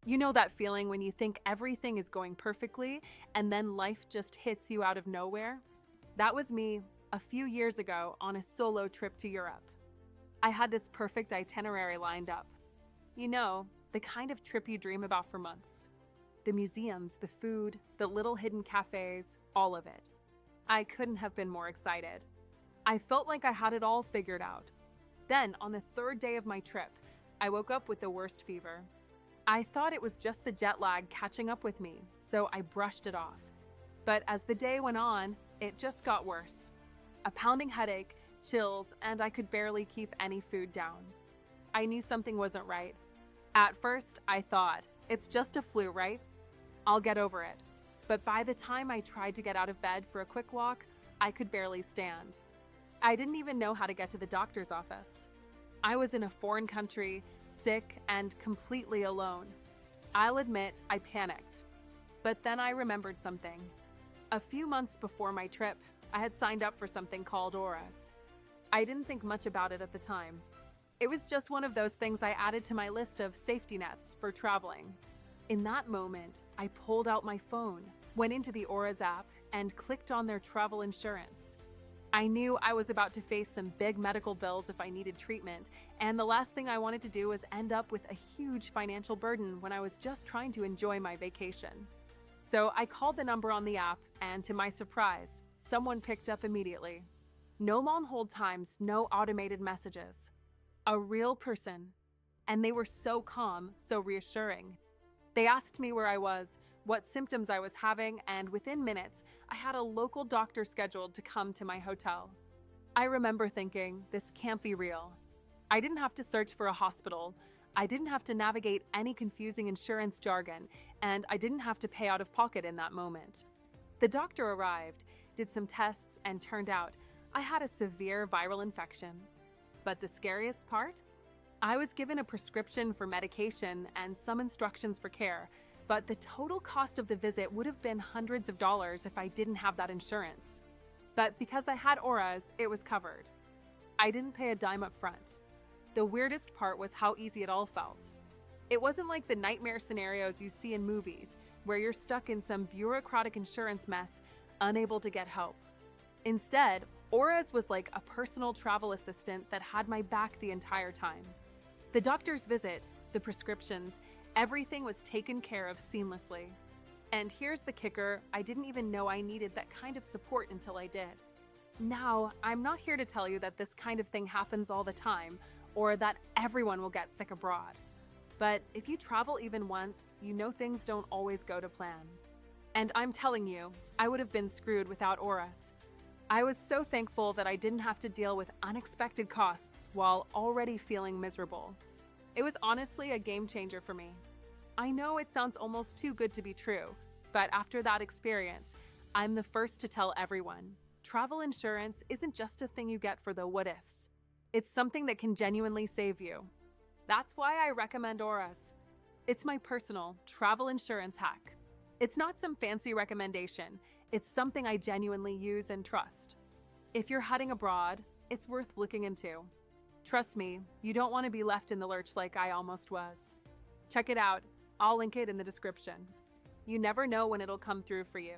You know that feeling when you think everything is going perfectly and then life just hits you out of nowhere? That was me a few years ago on a solo trip to Europe. I had this perfect itinerary lined up. You know, the kind of trip you dream about for months. The museums, the food, the little hidden cafes, all of it. I couldn't have been more excited. I felt like I had it all figured out. Then, on the third day of my trip, I woke up with the worst fever. I thought it was just the jet lag catching up with me, so I brushed it off. But as the day went on, it just got worse. A pounding headache, chills, and I could barely keep any food down. I knew something wasn't right. At first, I thought, it's just a flu, right? I'll get over it. But by the time I tried to get out of bed for a quick walk, I could barely stand. I didn't even know how to get to the doctor's office. I was in a foreign country, sick, and completely alone. I'll admit I panicked. But then I remembered something. A few months before my trip, I had signed up for something called auras. I didn't think much about it at the time. It was just one of those things I added to my list of safety nets for traveling. In that moment, I pulled out my phone, went into the Auras app, and clicked on their travel insurance. I knew I was about to face some big medical bills if I needed treatment, and the last thing I wanted to do was end up with a huge financial burden when I was just trying to enjoy my vacation. So I called the number on the app, and to my surprise, someone picked up immediately. No long hold times, no automated messages. A real person. And they were so calm, so reassuring. They asked me where I was, what symptoms I was having, and within minutes, I had a local doctor scheduled to come to my hotel. I remember thinking, this can't be real. I didn't have to search for a hospital. I didn't have to navigate any confusing insurance jargon, and I didn't have to pay out of pocket in that moment. The doctor arrived, did some tests, and turned out I had a severe viral infection. But the scariest part? I was given a prescription for medication and some instructions for care, but the total cost of the visit would have been hundreds of dollars if I didn't have that insurance. But because I had auras, it was covered. I didn't pay a dime up front. The weirdest part was how easy it all felt. It wasn't like the nightmare scenarios you see in movies, where you're stuck in some bureaucratic insurance mess, unable to get help. Instead, Auras was like a personal travel assistant that had my back the entire time. The doctor's visit, the prescriptions, everything was taken care of seamlessly. And here's the kicker, I didn't even know I needed that kind of support until I did. Now, I'm not here to tell you that this kind of thing happens all the time, or that everyone will get sick abroad. But if you travel even once, you know things don't always go to plan. And I'm telling you, I would have been screwed without Auras. I was so thankful that I didn't have to deal with unexpected costs while already feeling miserable. It was honestly a game changer for me. I know it sounds almost too good to be true, but after that experience, I'm the first to tell everyone, travel insurance isn't just a thing you get for the what-ifs. It's something that can genuinely save you. That's why I recommend Auras. It's my personal travel insurance hack. It's not some fancy recommendation. It's something I genuinely use and trust. If you're heading abroad, it's worth looking into. Trust me, you don't want to be left in the lurch like I almost was. Check it out. I'll link it in the description. You never know when it'll come through for you.